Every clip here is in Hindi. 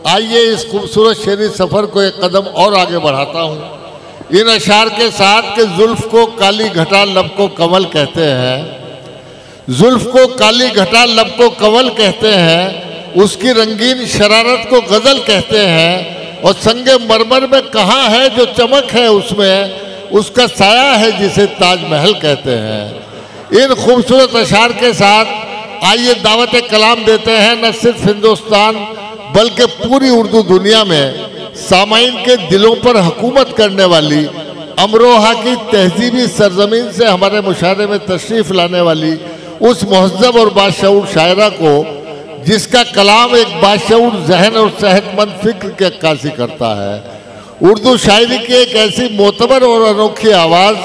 आइए इस खूबसूरत शेरी सफ़र को एक कदम और आगे बढ़ाता हूँ इन अशार के साथ कि जुल्फ को काली घटा लब को कमल कहते हैं, जुल्फ को काली घटा लब को कमल कहते हैं, उसकी रंगीन शरारत को गज़ल कहते हैं, और संगे मरमर में कहाँ है जो चमक है उसमें, उसका साया है जिसे ताजमहल कहते हैं। इन खूबसूरत अशार के साथ आइए दावत कलाम देते हैं न सिर्फ हिंदुस्तान बल्कि पूरी उर्दू दुनिया में सामाइन के दिलों पर हुकूमत करने वाली, अमरोहा की तहजीबी सरजमीन से हमारे मुशाहरे में तशरीफ़ लाने वाली उस महज़ब और बाशऊर शायरा को, जिसका कलाम एक बाशऊर जहन और सेहतमंद फिक्र की अक्कासी करता है। उर्दू शायरी की एक ऐसी मोतबर और अनोखी आवाज़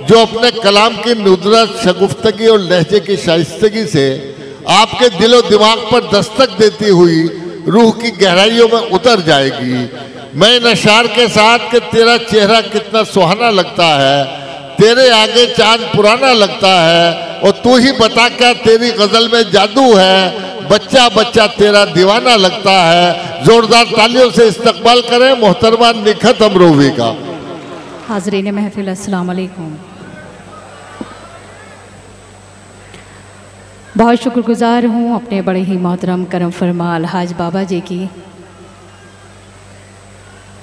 जो अपने कलाम की नुदरत, शगुफ्तगी और लहजे की शाइस्तगी से आपके दिलो दिमाग पर दस्तक देती हुई रूह की गहराइयों में उतर जाएगी। मैं इन अशार के साथ कि तेरा चेहरा कितना सुहाना लगता है, तेरे आगे चांद पुराना लगता है, और तू ही बता क्या तेरी गज़ल में जादू है, बच्चा बच्चा तेरा दीवाना लगता है। जोरदार तालियों से इस्तकबाल करें मोहतरमा निखत अमरोवी का। हाज़रीन महफिल अस्सलाम वालेकुम। बहुत शुक्रगुजार हूँ अपने बड़े ही मोहतरम करम फरमा अलहाज बाबा जी की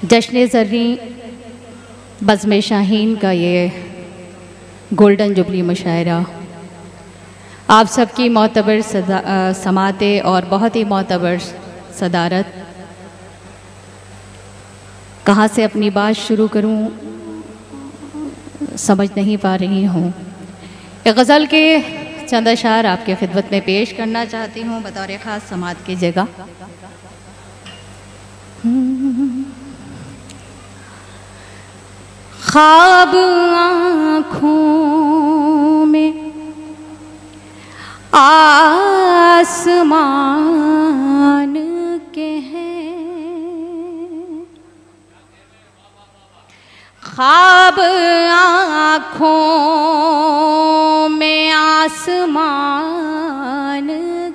जश्न ज़र्री बज़्म शाहीन का ये गोल्डन जुबली मुशायरा आप सबकी मोतबर समाते और बहुत ही मोतबर सदारत। कहाँ से अपनी बात शुरू करूँ समझ नहीं पा रही हूँ। एक गज़ल के चंद अशार आपके खिदमत में पेश करना चाहती हूँ बतौर ख़ास समात कीजिएगा। ख्वाब आँखों में आसमान के हैं, ख्वाब आँखों में आसमान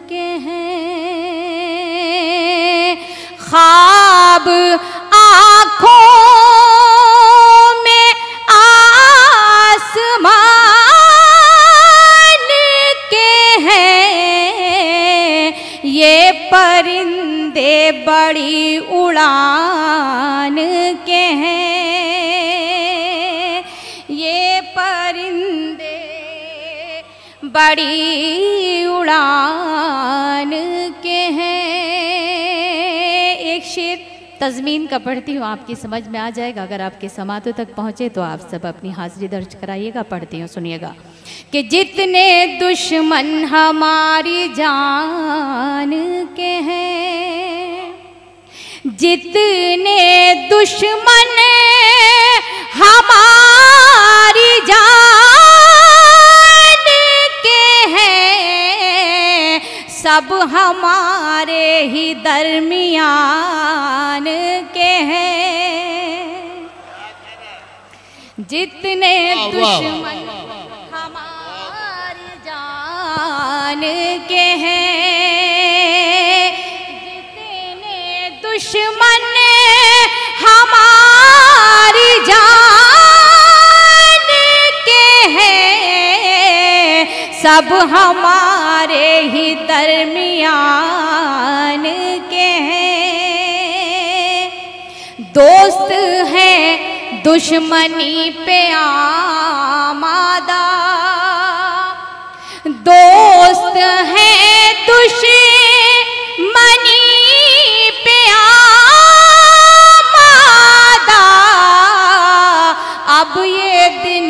के हैं, ख्वाब आँखों में आसमान के हैं, ये परिंदे बड़ी उड़ान के हैं, ये परिंदे बड़ी उड़ान के हैं। एक शेर तज़मीन का पढ़ती हूँ, आपकी समझ में आ जाएगा। अगर आपके समातों तक पहुँचे तो आप सब अपनी हाज़िरी दर्ज कराइएगा। पढ़ती हूँ, सुनिएगा कि जितने दुश्मन हमारी जान के हैं, जितने दुश्मन हमारी जान के हैं, सब हमारे ही दरमियान के हैं। जितने दुश्मन हमारी जान के हैं, जितने दुश्मन हमारी जान के हैं, सब हमारे ही दरमियान के हैं। दोस्त हैं दुश्मनी पे आमादा, दोस्त हैं दुश्मनी पे आमादा, अब ये दिन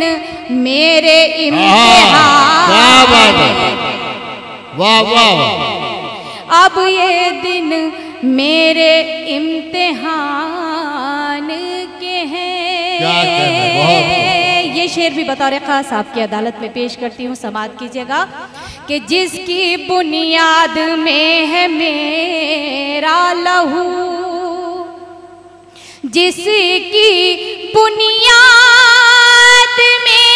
मेरे इम्तिहान, वाह वाह, अब ये दिन मेरे इम्तिहान के हैं। ये शेर भी बतौर ख़ास आपकी अदालत में पेश करती हूँ, समात कीजिएगा कि जिसकी बुनियाद में है मेरा लहू, जिसकी बुनियाद में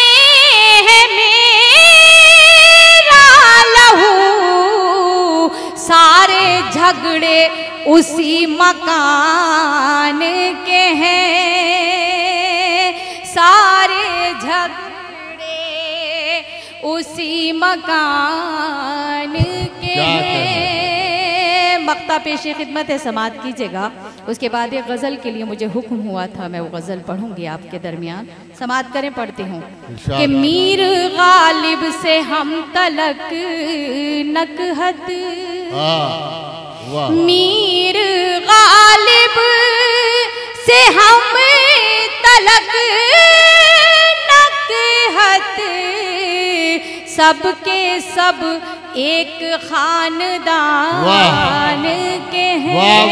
है मेरा लहू, सारे सारे झगड़े उसी मकान के हैं, सारे झगड़े उसी मकान के हैं। मक्ता पेशे खिदमत है, समात कीजिएगा। उसके बाद एक गज़ल के लिए मुझे हुक्म हुआ था, मैं वो गज़ल पढ़ूंगी आपके दरमियान। समात करें, पढ़ती हूँ कि मीर गालिब से हम तलक नकहत, मीर गालिब से हम तलक नकहत, सबके सब एक खानदान के हैं,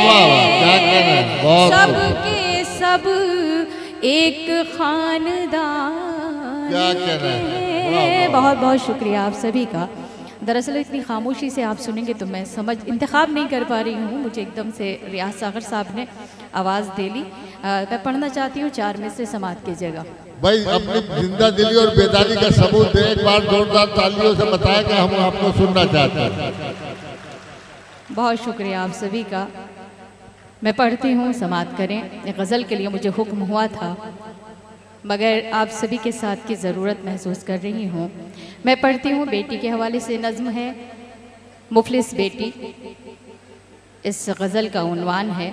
सबके सब एक खानदान के हैं। बहुत बहुत शुक्रिया आप सभी का। दरअसल इतनी खामोशी से आप सुनेंगे तो मैं इंतखाब नहीं कर पा रही हूँ, मुझे एकदम से रियाज सागर साहब ने आवाज़ दे ली। मैं पढ़ना चाहती हूँ, 4 में से समात कीजिएगा। भाई अपनी जिंदा दिली और बेदारी का सबूत दे, एक बार जोरदार तालियों से बताया कि हम आपको सुनना चाहते हैं। बहुत शुक्रिया आप सभी का। मैं पढ़ती हूँ, समात करें। एक गज़ल के लिए मुझे हुक्म हुआ था, मगर आप सभी के साथ की ज़रूरत महसूस कर रही हूँ। मैं पढ़ती हूँ, बेटी के हवाले से नज़्म है, मुफलिस बेटी इस गज़ल का उन्वान है।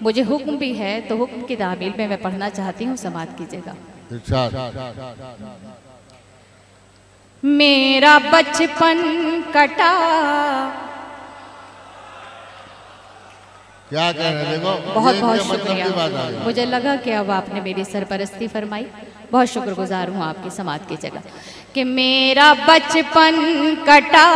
मुझे हुक्म भी है तो हुक्म की तामील में मैं पढ़ना चाहती हूँ, समात कीजिएगा। मेरा बचपन कटा, क्या कह रहे हैं, देखो बहुत बहुत शुक्रिया। मुझे लगा कि अब आपने मेरी सरपरस्ती फरमाई, बहुत शुक्रगुजार हूँ आपकी। समात की जगह कि मेरा बचपन कटा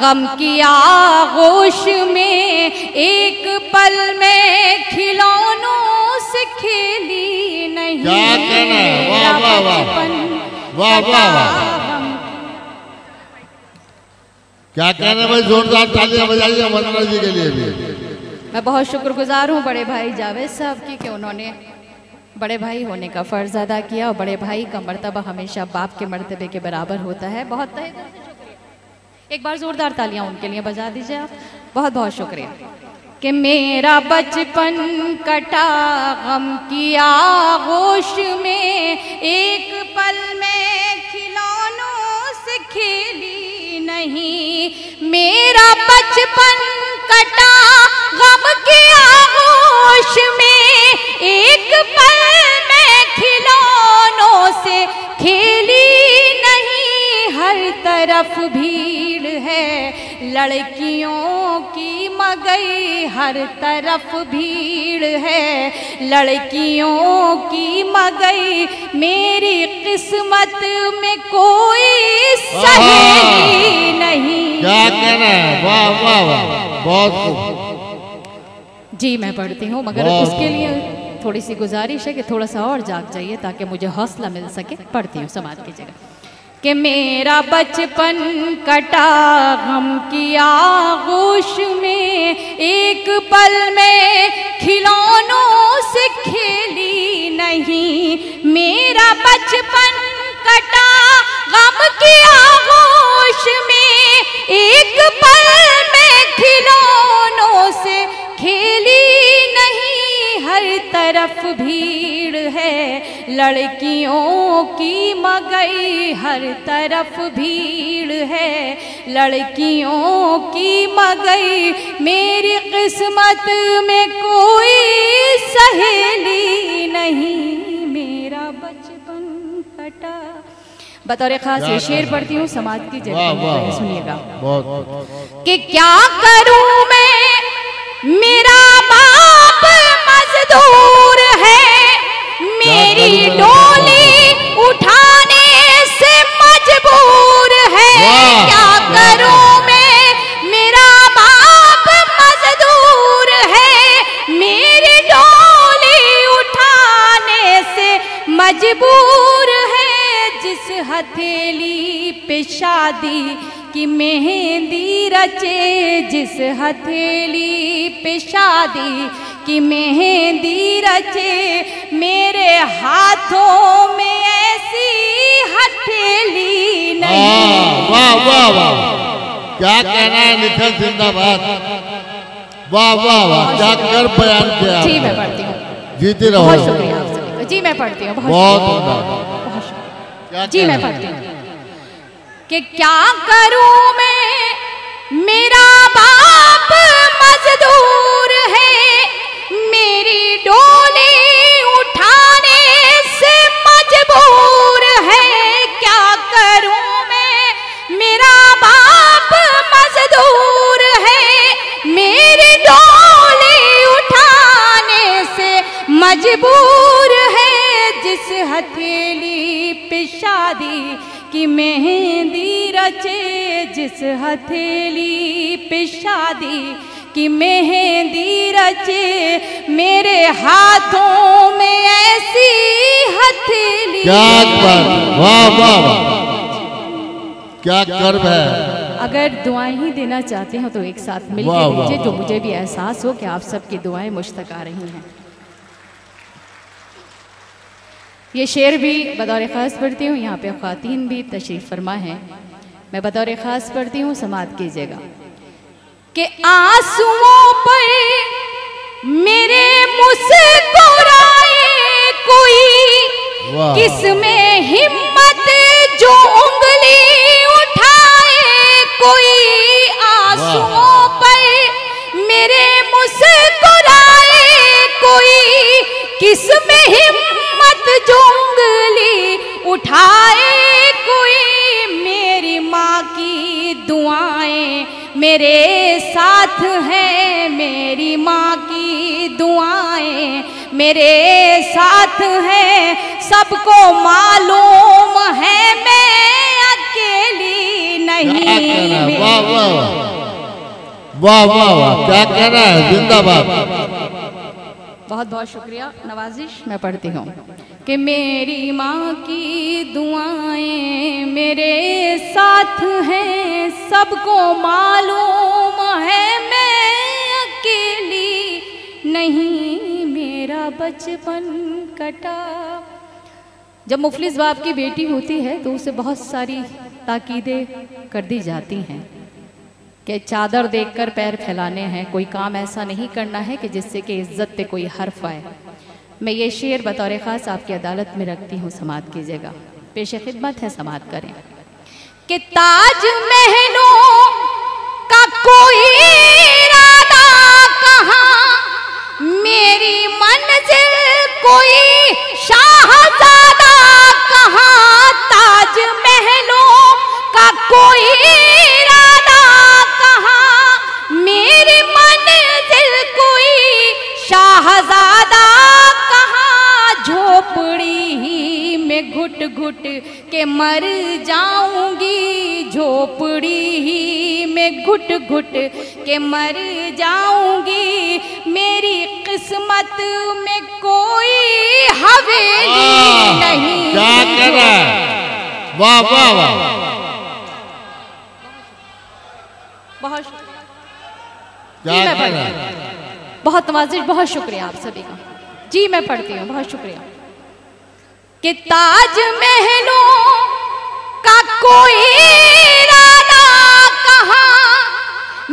गम की आगोश में, एक पल में खिलौनों से खेली नहीं। क्या कहना है, वाह वाह वाह वाह वाह, क्या कहना भाई, जोरदार तालियां बजाइए वंदना जी के लिए भी। मैं बहुत शुक्रगुजार हूँ बड़े भाई जावेद साहब की कि उन्होंने बड़े भाई होने का फ़र्ज़ अदा किया, और बड़े भाई का मर्तबा हमेशा बाप के मर्तबे के बराबर होता है। बहुत तहे दिल से शुक्रिया, एक बार ज़ोरदार तालियां उनके लिए बजा दीजिए आप। बहुत बहुत शुक्रिया। कि मेरा बचपन कटा गम की आगोश में, एक पल में खिलौनों से खेली नहीं। मेरा बचपन कटा गम की आगोश में, एक पल में खिलौनों से खेली नहीं। हर तरफ भीड़ है लड़कियों की मगई, हर तरफ भीड़ है लड़कियों की मगई। मेरी किस्मत में कोई सहेली नहीं। क्या कहना है, वाह वाह वाह, बहुत जी। मैं पढ़ती हूँ, मगर उसके लिए थोड़ी सी गुजारिश है कि थोड़ा सा और जाग जाइए ताकि मुझे हौसला मिल सके। पढ़ती हूँ, समाज की जगह कि मेरा बचपन कटा गम की आगोश में, एक पल में खिलौनों से खेली नहीं। मेरा बचपन कटा गम की आगोश में, एक पल में खिलौनों से खेली नहीं। हर तरफ भीड़ है लड़कियों की मगई, हर तरफ भीड़ है लड़कियों की मगई। मेरी किस्मत में कोई सहेली नहीं। मेरा बचपन कटा। बतौर खास ये शेर पढ़ती हूँ, समाज की जगह सुनिएगा। कि क्या करूँ मैं, मेरा बाप मजदूर है, मेरी डोली उठाने से मजबूर है। क्या करूं मैं, मेरा बाप मजदूर है, मेरी डोली उठाने से मजबूर है। जिस हथेली पे शादी की मेहंदी रचे, जिस हथेली पे शादी की मेहंदी रचे, मेरे हाथों में ऐसी हथेली नहीं। वाह वाह वाह, क्या कहना है निखिल जिंदाबाद। वाह वाह वाह, क्या कर बयान किया। जी मैं पढ़ती हूँ। जीते रहो। बहुत शुक्रिया आप सभी का। जी मैं पढ़ती हूँ। बहुत शुक्रिया। जी मैं पढ़ती हूँ कि क्या करूँ मैं, मेरा बाप मजदूर है, मेरी डोली उठाने से मजबूर है। क्या करूं मैं, मेरा बाप मजदूर है, मेरी डोली उठाने से मजबूर है। जिस हथेली पे शादी की मेहंदी रचे, जिस हथेली पे शादी की मेहंदी रचे, मेरे हाथों में ऐसी हथेली। क्या बात, वाह वाह वाह, क्या कर्म है। अगर दुआएं ही देना चाहते हो तो एक साथ मिलकर दीजिए, तो मुझे भी एहसास हो कि आप सबकी दुआएं मुझ तक आ रही हैं। ये शेर भी बतौर ख़ास पढ़ती हूँ। यहाँ पे ख़वातीन भी तशरीफ़ फरमा है, मैं बतौर ख़ास पढ़ती हूँ, समाअत कीजिएगा। कि आंसुओं पर मेरे मुस्कुराए कोई, किसमें हिम्मत जो उंगली उठाए कोई। आंसुओं पर मेरे मुस्कुराए कोई, किसमें हिम्मत जो उंगली उठाए कोई। मेरी माँ की दुआएं मेरे साथ हैं, मेरी माँ की दुआएं मेरे साथ हैं। सबको मालूम है मैं अकेली नहीं। वाह वाह वाह वाह वाह, क्या कहना है। जिंदाबाद। बहुत बहुत शुक्रिया, नवाजिश। मैं पढ़ती हूँ कि मेरी माँ की दुआएं मेरे साथ हैं, सबको मालूम है मैं अकेली नहीं। मेरा बचपन कटा। जब मुफलिस बाप की बेटी होती है तो उसे बहुत सारी ताकीदें कर दी जाती हैं कि चादर देखकर पैर फैलाने हैं, कोई काम ऐसा नहीं करना है कि जिससे कि इज्जत पे कोई हर्फ आए। मैं ये शेर बतौर ख़ास आपकी अदालत में रखती हूँ, समाअत कीजिएगा। पेश खिदमत है, समाअत करें। कि ताज महलों का कोई इरादा कहाँ, मेरी मंजिल कोई शाहज़ादा कहाँ। ताज महलों का कोई इरादा कहाँ, मेरी मंजिल कोई शाहज़ादा कहाँ। झोपड़ी ही में घुट घुट के मर जाऊंगी, झोपड़ी ही में घुट घुट के मर जाऊंगी। मेरी किस्मत में कोई हवेली नहीं। क्या कर रहा है। वाह वाह वाह, बहुत शुक्रिया। जी मैं पढ़ती हूँ। बहुत नवाजिश, बहुत शुक्रिया आप सभी का। जी मैं पढ़ती हूँ, बहुत शुक्रिया। कि ताज महलों का कोई इरादा कहाँ,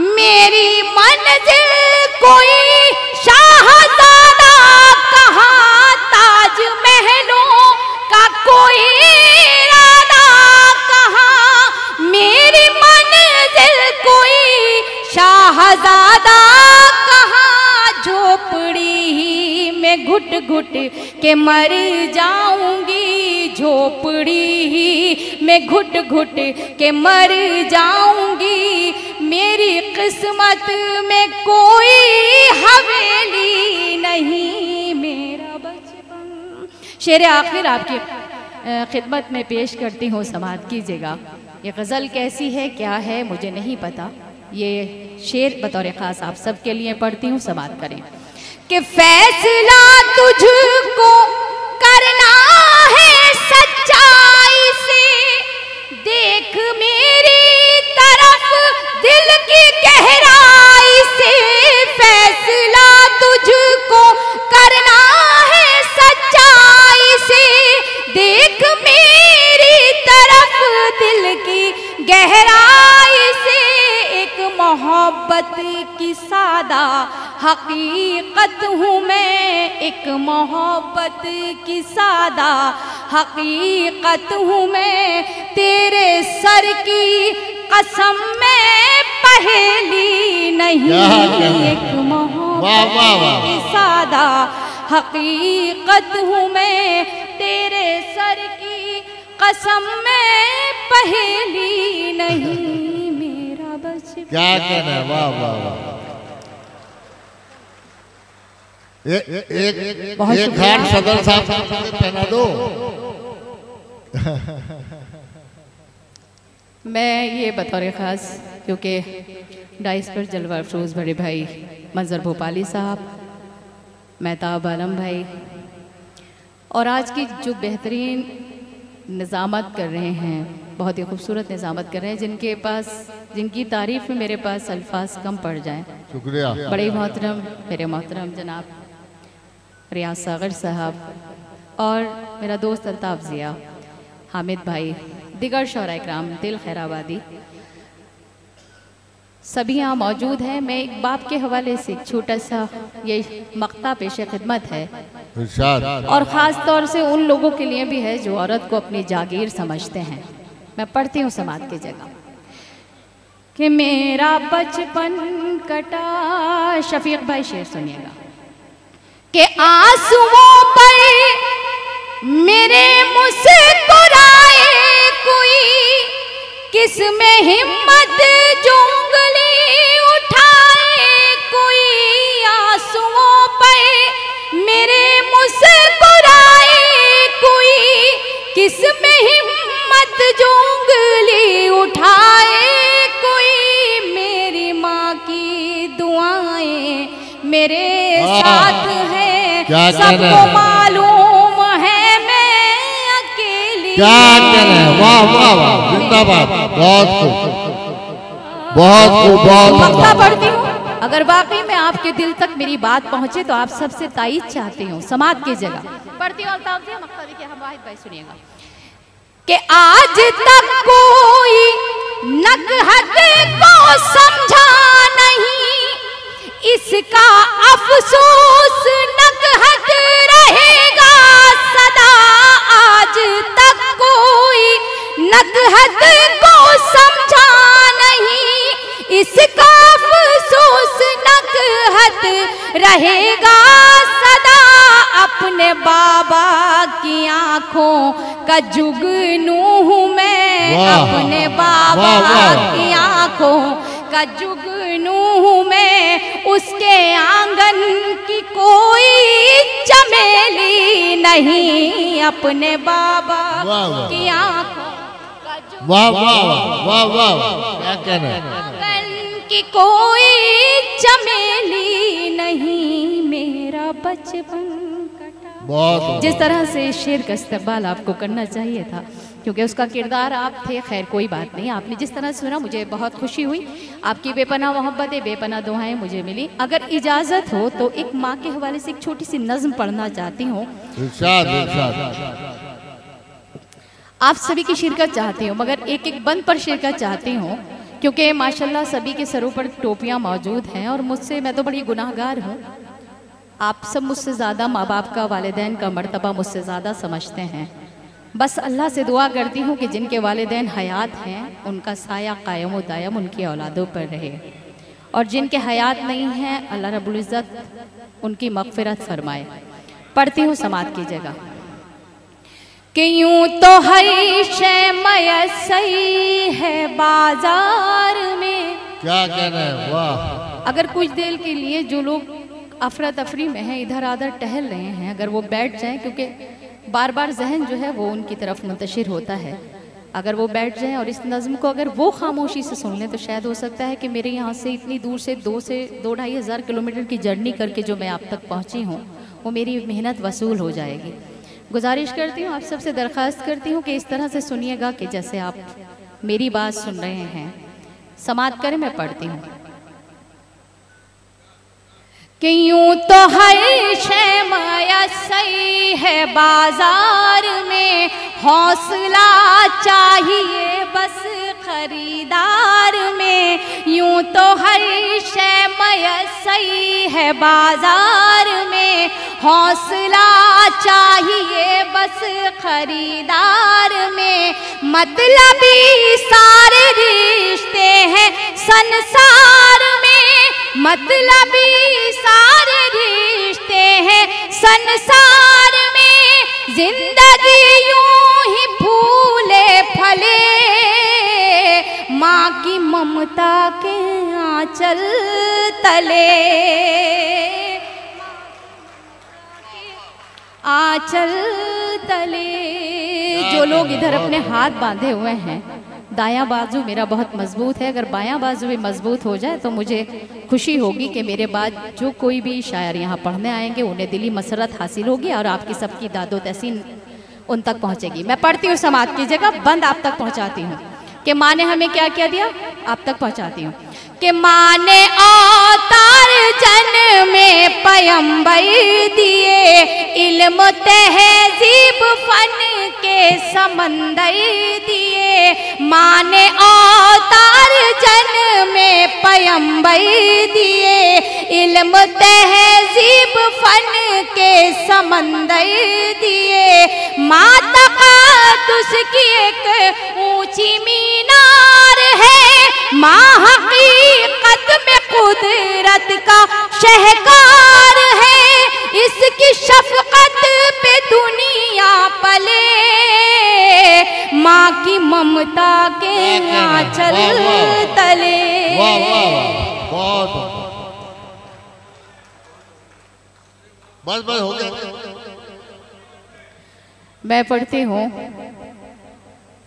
मेरी मंजिल कोई शाहज़ादा कहाँ। ताज महलों का कोई इरादा कहाँ, मेरी मंजिल कोई शाहज़ादा कहाँ। झोपड़ी ही में घुट घुट के मर जाऊंगी, झोपड़ी ही में घुट घुट के मर जाऊंगी। मेरी किस्मत में कोई हवेली नहीं। मेरा बचपन। शेर आखिर आपकी खिदमत में पेश करती हूँ, समाअत कीजिएगा। ये गज़ल कैसी है, क्या है, मुझे नहीं पता। ये शेर बतौर ख़ास आप सबके लिए पढ़ती हूँ, समाअत करें। कि फैसला तुझको करना है सच्चाई से, देख मेरी तरफ दिल की गहराई से। फैसला तुझको करना है सच्चाई से, देख मेरी तरफ दिल की गहराई से। सादा, हकीकत हूँ मैं एक मोहब्बत की सादा, हकीकत हूँ मैं तेरे सर की कसम में पहेली नहीं, एक मोहब्बत की सादा, हकीकत हूँ मैं तेरे सर की कसम में पहेली नहीं, मेरा बचपन। क्या कहना है, वाह वाह वाह। एक हार सदर साहब को पहना दो। मैं ये बतौर ख़ास, क्योंकि डाइस पर जलवा अफरोज़ बड़े भाई मंजर भोपाली साहब, मेहताब आलम भाई, और आज की जो बेहतरीन निज़ामत कर रहे हैं, बहुत ही खूबसूरत निज़ामत कर रहे हैं, जिनके पास, जिनकी तारीफ़ में मेरे पास अल्फाज कम पड़ जाएं। शुक्रिया। बड़े मोहतरम, मेरे मोहतरम जनाब रियाज सागर साहब और मेरा दोस्त अल्ताफ़ ज़िया, हामिद भाई, दिगर शौरा इकराम, दिल खैराबादी, सभी यहाँ मौजूद हैं। मैं एक बाप के हवाले से एक छोटा सा ये मक्ता पेश खिदमत है, और ख़ास तौर से उन लोगों के लिए भी है जो औरत को अपनी जागीर समझते हैं। मैं पढ़ती हूँ समात की जगह कि मेरा बचपन कटा, शफीक भाई शेर सुनिएगा, कि आंसुओं पर मेरे मुस्कुराए कोई, किस में हिम्मत जो उंगली उठाए कोई, आंसुओं पर मेरे मुस्कुराए कोई, किस में हिम्मत जो उंगली उठाए कोई, मेरी माँ की दुआएं मेरे साथ है, सबको मालूम है मैं अकेली। क्या कहना है, वाह वाह वाह, जिंदाबाद, बहुत खूब, बहुत खूब, बहुत। मक्ता पढ़ती हूँ, अगर वाकई में आपके दिल तक मेरी बात पहुँचे तो आप सबसे ताईद चाहती हूँ। समात की जगह पढ़ती हूँ, अल्ताफ़ ज़िया मक्ता देखिए, हम वाहिद भाई सुनिएगा, कि आज तक कोई नकहत को समझा नहीं, इसका अफसोस नकहत रहेगा सदा, आज तक कोई नकहत को समझा नहीं, इसका अफसोस नकहत रहेगा सदा, अपने बाबा की आंखों का जुगनू हूँ मैं, अपने बाबा की आंखों का जुगनू हूँ मैं, उसके आंगन की कोई चमेली नहीं, अपने बाबा की आंखों का जुगनू, वाह वाह वाह वाह वाह, क्या कहना है, आंगन की कोई चमेली नहीं, मेरा बचपन कटा। बहुत। जिस तरह से शेर का इस्तेमाल आपको करना चाहिए था, क्योंकि उसका किरदार आप थे। खैर कोई बात नहीं, आपने जिस तरह सुना मुझे बहुत खुशी हुई, आपकी बेपनाह मोहब्बतें, बेपनाह दुआएं मुझे मिली। अगर इजाज़त हो तो एक माँ के हवाले से एक छोटी सी नज़्म पढ़ना चाहती हूँ। आप सभी की शिरकत चाहती हूँ, मगर एक एक बंद पर शिरकत चाहती हूँ, क्योंकि माशाल्लाह सभी के सरों पर टोपियाँ मौजूद हैं, और मुझसे, मैं तो बड़ी गुनाहगार हूँ। आप सब मुझसे ज़्यादा माँ बाप का, वालिदैन का मर्तबा मुझसे ज़्यादा समझते हैं। बस अल्लाह से दुआ करती हूँ कि जिनके वालिदैन हयात हैं उनका साया कायम व दायम उनकी औलादों पर रहे, और जिनके हयात नहीं हैं अल्लाह रब्बुल इज़्ज़त उनकी मग़फ़िरत फरमाए। पढ़ती हूँ समात की जगह कि यूँ तो हर शै मयस्सर है बाजार में। क्या कहना है, वाह। अगर कुछ देर के लिए जो लोग अफरा तफरी में हैं, इधर आधर टहल रहे हैं, अगर वो बैठ जाएं, क्योंकि बार बार जहन जो है वो उनकी तरफ मुंतशिर होता है, अगर वो बैठ जाएं और इस नज़्म को अगर वो खामोशी से सुन लें तो शायद हो सकता है कि मेरे यहाँ से इतनी दूर से 2-2.5 हज़ार किलोमीटर की जर्नी करके जो मैं आप तक पहुँची हूँ वो मेरी मेहनत वसूल हो जाएगी। गुजारिश करती हूँ, आप सबसे दरख्वास्त करती हूँ कि इस तरह से सुनिएगा कि जैसे आप मेरी बात सुन रहे हैं। समात करें, मैं पढ़ती हूँ कि यूँ तो हर शै मयस्सर है बाजार में, हौसला चाहिए बस खरीदार में, यूं तो हर शय मयसई है बाजार में, हौसला चाहिए बस खरीदार में। मतलबी सारे रिश्ते हैं संसार में, मतलबी सारे रिश्ते हैं संसार में, जिंदगी यूं ही फूले फले, माँ की ममता के आंचल तले, आंचल तले। जो लोग इधर अपने हाथ बांधे हुए हैं, दायां बाजू मेरा बहुत मजबूत है, अगर बायां बाजू भी मजबूत हो जाए तो मुझे खुशी होगी कि मेरे बाद जो कोई भी शायर यहाँ पढ़ने आएंगे उन्हें दिली मसरत हासिल होगी और आपकी सबकी दादो तहसीन उन तक पहुँचेगी। मैं पढ़ती हूँ समात की जगह, बंद आप तक पहुँचाती हूँ कि माँ ने हमें क्या क्या दिया, आप तक पहुँचाती हूँ कि माँ ने अवतार जन में पैगंबर दिए, इल्म तहजीब फन के समंदर दिए, माँ ने अवतार जन में पैगंबर दिए, इल्म तहजीब फन के समंदर दिए, माँ तक़द्दुस की एक ऊंची मीनार है, माँ हकीकत में कुदरत का शहकार है, इसकी शफकत पे दुनिया पले, माँ की ममता के आंचल तले। वाह वाह वाह, बहुत बस बस हो गया। मैं पढ़ती हूँ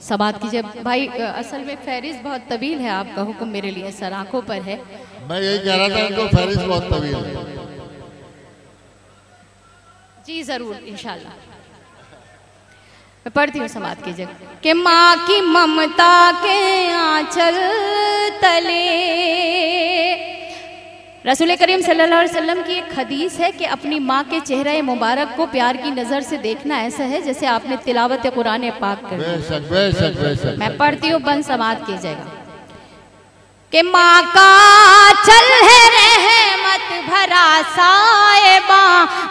समात कीजिए भाई। असल में फहरिस्त बहुत तवील है, आपका हुक्म मेरे लिए सर आंखों पर है। मैं यही कह रहा था इनको फहरिस्त बहुत तवील है। जी जरूर इंशाल्लाह। मैं पढ़ती हूँ समात कीजिए कि माँ की ममता के आंचल तले। रसूल करीम सल्लल्लाहु अलैहि वसल्लम की एक हदीस है कि अपनी माँ के चेहरे मुबारक को प्यार की नज़र से देखना ऐसा है जैसे आपने तिलावत कुरान पाक कर। बेशक बेशक बेशक। मैं पढ़ती हूँ, बंद समात कीजिएगा कि माँ का चल है रहमत भरा साहिबा,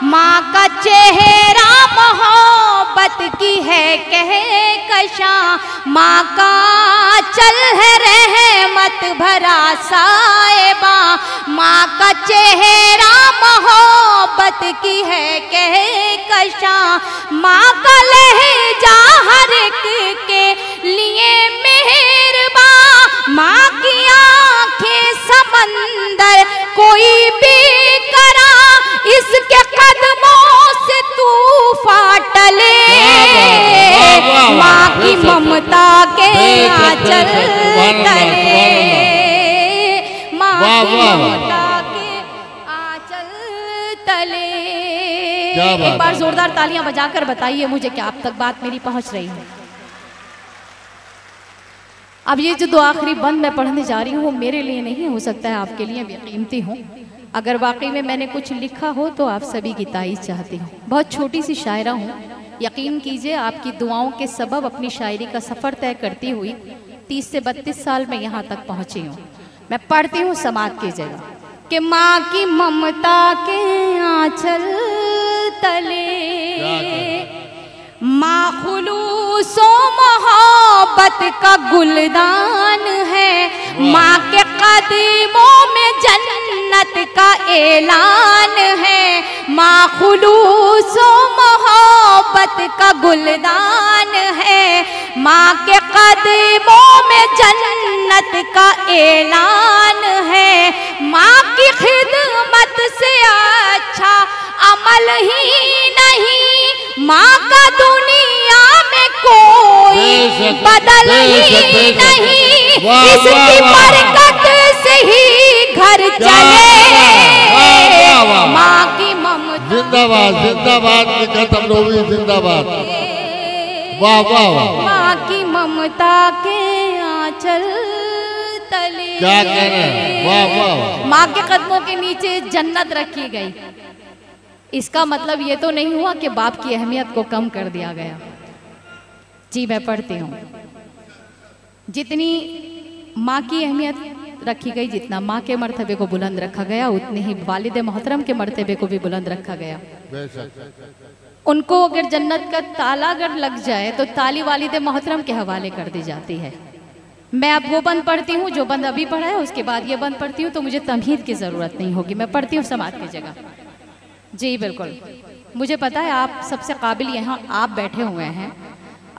माँ का चेहरा मोहब्बत की है कहकशां, माँ का चल है रहमत भरा साहिबा, माँ का चेहरा मोहब्बत की है कहकशां, माँ का लहजा हर एक के लिए मेहरबान, माँ की आंखें समंदर कोई भी करा, इसके कदमों से तूफान टले, माँ की ममता के आंचल तले, माँ की ममता के आंचल तले। एक बार जोरदार तालियां बजाकर बताइए मुझे कि आप तक बात मेरी पहुंच रही है। अब ये जो दो आखिरी बंद मैं पढ़ने जा रही हूँ वो मेरे लिए नहीं, हो सकता है आपके लिए बेकीमती हूँ। अगर वाकई में मैंने कुछ लिखा हो तो आप सभी की तारीफ चाहती हूँ। बहुत छोटी सी शायरा हूँ, यकीन कीजिए आपकी दुआओं के सबब अपनी शायरी का सफ़र तय करती हुई 30 से 32 साल में यहाँ तक पहुँची हूँ। मैं पढ़ती हूँ, समात कीजिएगा कि माँ की ममता के आंचल तले, माँ खुलूसो मोहब्बत का गुलदान है, माँ के कदमों में जन्नत का ऐलान है, माँ खुलूसो मोहब्बत का गुलदान है, माँ के कदमों में जन्नत का ऐलान है, माँ की खिदमत से अच्छा अमल ही नहीं, माँ का दुनिया में कोई बदल ही नहीं, इसकी बरकत से ही घर चले, माँ की ममता। जिंदाबाद जिंदाबाद, खत्म लोगी जिंदाबाद। वाह वाह वाह। माँ की ममता के आंचल तले, क्या कह रहे हैं, वाह वाह। माँ के कदमों के नीचे जन्नत रखी गई। इसका मतलब ये तो नहीं हुआ कि बाप की अहमियत को कम कर दिया गया। जी मैं पढ़ती हूँ जितनी माँ की अहमियत रखी गई, जितना माँ के मर्तबे को बुलंद रखा गया, उतने ही वालिद मोहतरम के मर्तबे को भी बुलंद रखा गया। उनको अगर जन्नत का ताला अगर लग जाए तो ताली वालिद मोहतरम के हवाले कर दी जाती है। मैं अब वो बंद पढ़ती हूँ जो बंद अभी पढ़ा है, उसके बाद ये बंद पढ़ती हूँ, तो मुझे तमहीद की ज़रूरत नहीं होगी। मैं पढ़ती हूँ समात की जगह। जी बिल्कुल, मुझे पता है आप सबसे काबिल यहाँ आप बैठे हुए हैं,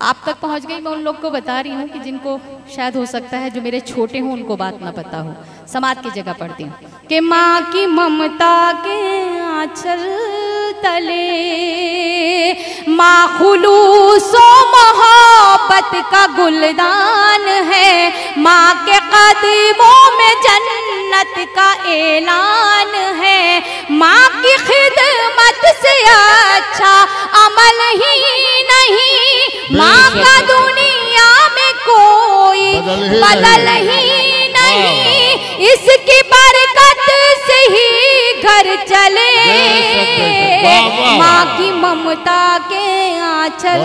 आप तक पहुँच गई। मैं उन लोग को बता रही हूँ कि जिनको शायद हो सकता है जो मेरे छोटे हों उनको बात ना पता हो। समात की जगह पढ़ती हूँ कि माँ की ममता के आंचल तले माँ खुलूसो मोहब्बत का गुलदान है। माँ के कदमों में जन्नत का ऐलान है। माँ की खिदमत से अच्छा अमल ही नहीं। माँ का दुनिया में कोई बदल ही नहीं। इसकी बरकत से ही घर चले। माँ की ममता के आंचल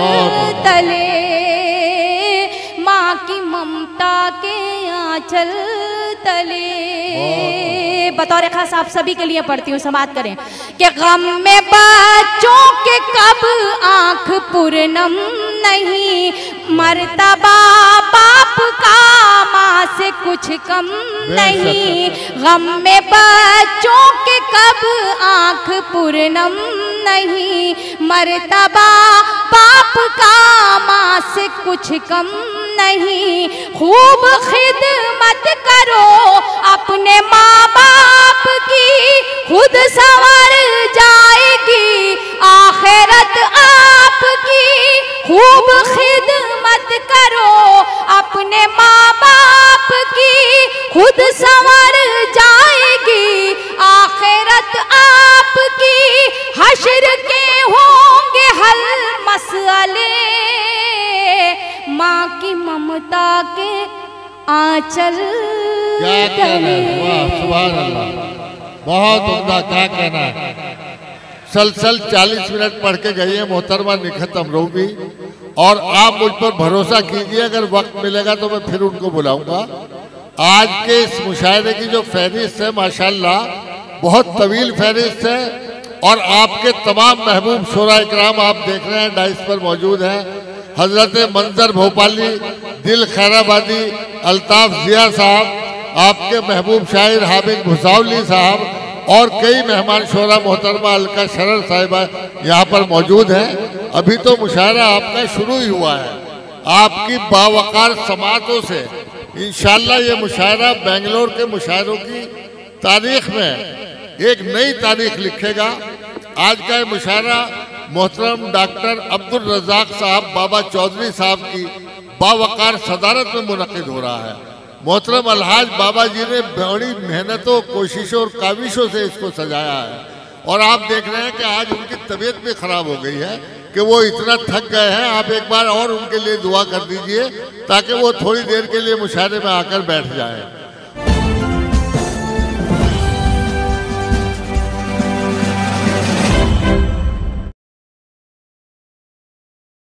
तले, माँ की ममता के आंचल तले। बतौर खास आप सभी के लिए पढ़ती हूँ, समात करें कि गम में बच्चों के कब आंख पूर्णम नहीं। मर्तबा बाप का माँ से कुछ कम नहीं। गम में बच्चों के कब आंख पूर्णम नहीं। मर्तबा बाप का माँ से कुछ कम नहीं। खूब खिदमत करो अपने माँ बाप की, खुद संवर जाएगी आखिरत आपकी। खूब खिदमत करो अपने माँ बाप की, खुद संवर जाएगी आखिरत आपकी। हश्र के होंगे हल मसले, माँ की ममता के आंचल तले। सुभान अल्लाह, बहुत उम्दा, क्या कहना है। सलसल 40 मिनट पढ़ के गई है मोहतरमा निखत अमरोवी, और आप मुझ पर भरोसा कीजिए, अगर वक्त मिलेगा तो मैं फिर उनको बुलाऊंगा। आज के इस मुशायरे की जो फहरिस्त है माशाल्लाह बहुत तवील फहरिस्त है, और आपके तमाम महबूब शोरा इकराम आप देख रहे हैं डाइस पर मौजूद हैं। हजरत मंजर भोपाली, दिल खैराबादी, अल्ताफ जिया साहब, आपके महबूब शायर हामिद भुसावली साहब, और कई मेहमान शोरा मोहतरमा अलका शरर साहिबा यहाँ पर मौजूद हैं। अभी तो मुशायरा आपका शुरू ही हुआ है। आपकी बावकार समातों से इंशाल्लाह ये मुशायरा बेंगलोर के मुशायरों की तारीख में एक नई तारीख लिखेगा। आज का ये मुशायरा मोहतरम डॉक्टर अब्दुल रज़ाक साहब बाबा चौधरी साहब की बावकार सदारत में मुनक़िद हो रहा है। मोहतरम अलहाज बाबा जी ने बड़ी मेहनतों, कोशिशों और काविशों से इसको सजाया है, और आप देख रहे हैं कि आज उनकी तबीयत भी ख़राब हो गई है कि वो इतना थक गए हैं। आप एक बार और उनके लिए दुआ कर दीजिए ताकि वो थोड़ी देर के लिए मुशायरे में आकर बैठ जाएं।